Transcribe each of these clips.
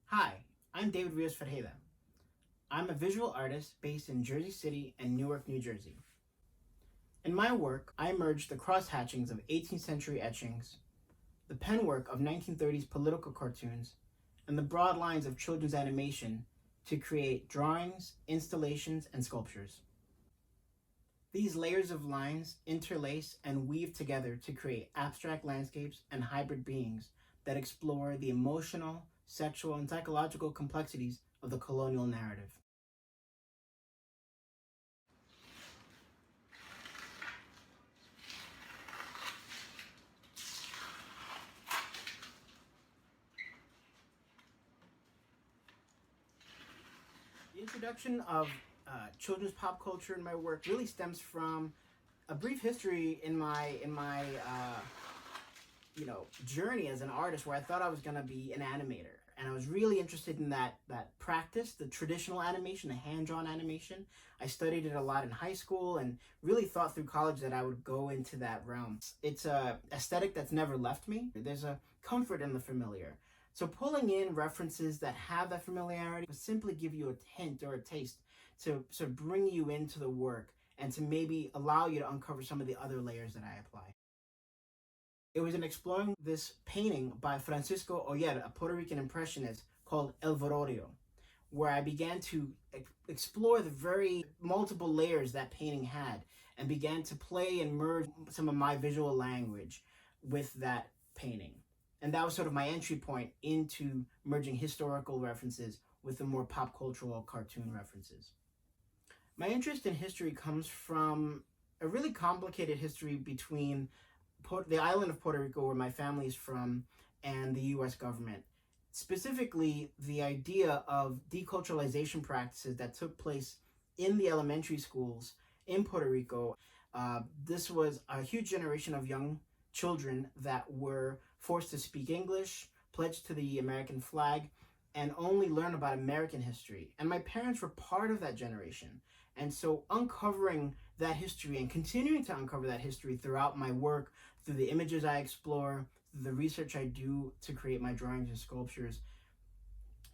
Hi, I'm David Rios Ferreira. I'm a visual artist based in Jersey City and Newark, New Jersey. In my work, I merged the cross-hatchings of 18th century etchings, the penwork of 1930s political cartoons, and the broad lines of children's animation to create drawings, installations, and sculptures. These layers of lines interlace and weave together to create abstract landscapes and hybrid beings that explore the emotional, sexual, and psychological complexities of the colonial narrative. The introduction of children's pop culture in my work really stems from a brief history in my journey as an artist, where I thought I was going to be an animator, and I was really interested in that practice, the traditional animation, the hand-drawn animation. I studied it a lot in high school and really thought through college that I would go into that realm. It's a aesthetic that's never left me. There's a comfort in the familiar. So pulling in references that have that familiarity would simply give you a hint or a taste to sort of bring you into the work and to maybe allow you to uncover some of the other layers that I apply. It was in exploring this painting by Francisco Oller, a Puerto Rican impressionist, called El Verorio, where I began to explore the very multiple layers that painting had and began to play and merge some of my visual language with that painting. And that was sort of my entry point into merging historical references with the more pop cultural cartoon references. My interest in history comes from a really complicated history between the island of Puerto Rico, where my family is from, and the U.S. government. Specifically, the idea of deculturalization practices that took place in the elementary schools in Puerto Rico. This was a huge generation of young children that were forced to speak English, pledge to the American flag, and only learn about American history. And my parents were part of that generation. And so uncovering that history and continuing to uncover that history throughout my work, through the images I explore, through the research I do to create my drawings and sculptures,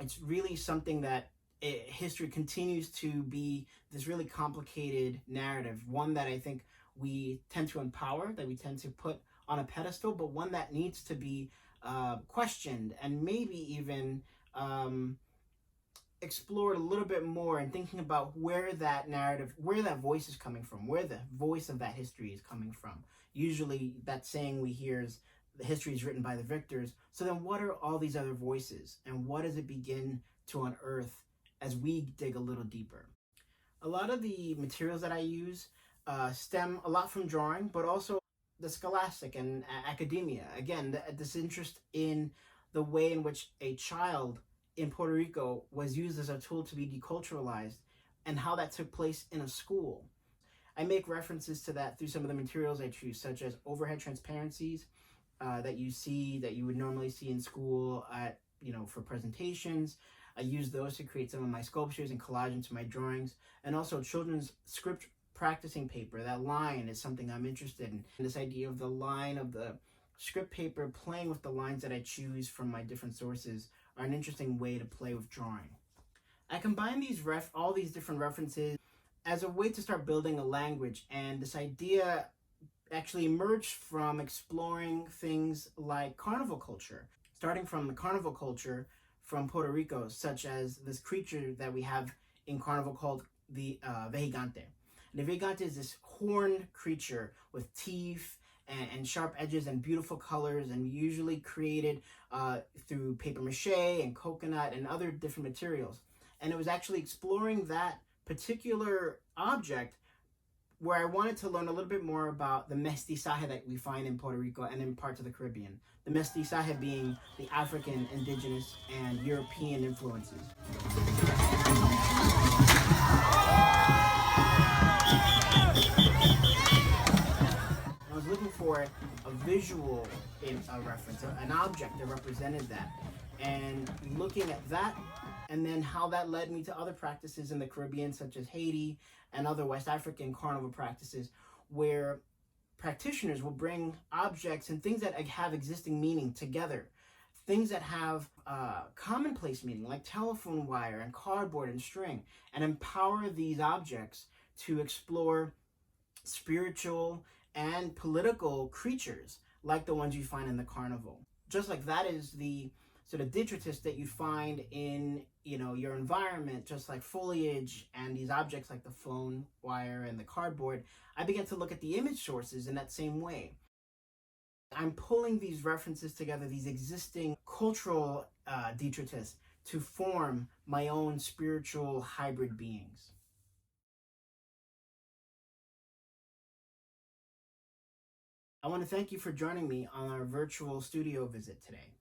it's really something that history continues to be this really complicated narrative, one that I think we tend to empower, that we tend to put on a pedestal, but one that needs to be questioned and maybe even explored a little bit more, and thinking about where that narrative, where that voice is coming from, where the voice of that history is coming from. Usually that saying we hear is the history is written by the victors. So then what are all these other voices, and what does it begin to unearth as we dig a little deeper? A lot of the materials that I use stem a lot from drawing, but also the scholastic and academia. Again, this interest in the way in which a child in Puerto Rico was used as a tool to be deculturalized, and how that took place in a school. I make references to that through some of the materials I choose, such as overhead transparencies that you would normally see in school for presentations. I use those to create some of my sculptures and collage into my drawings, and also children's script practicing paper. That line is something I'm interested in. And this idea of the line of the script paper playing with the lines that I choose from my different sources are an interesting way to play with drawing. I combine all these different references as a way to start building a language, and this idea actually emerged from exploring things like carnival culture, starting from the carnival culture from Puerto Rico, such as this creature that we have in carnival called the vejigante. The vejigante is this horned creature with teeth and sharp edges and beautiful colors, and usually created through paper mache and coconut and other different materials. And it was actually exploring that particular object where I wanted to learn a little bit more about the mestizaje that we find in Puerto Rico and in parts of the Caribbean. The mestizaje being the African, indigenous, and European influences. I was looking for a visual reference, an object that represented that, and looking at that, and then how that led me to other practices in the Caribbean, such as Haiti and other West African carnival practices, where practitioners will bring objects and things that have existing meaning together things that have commonplace meaning like telephone wire and cardboard and string, and empower these objects to explore spiritual and political creatures like the ones you find in the carnival. Just like that is the sort of detritus that you find in, you know, your environment, just like foliage and these objects like the phone wire and the cardboard, I began to look at the image sources in that same way. I'm pulling these references together, these existing cultural detritus, to form my own spiritual hybrid beings. I want to thank you for joining me on our virtual studio visit today.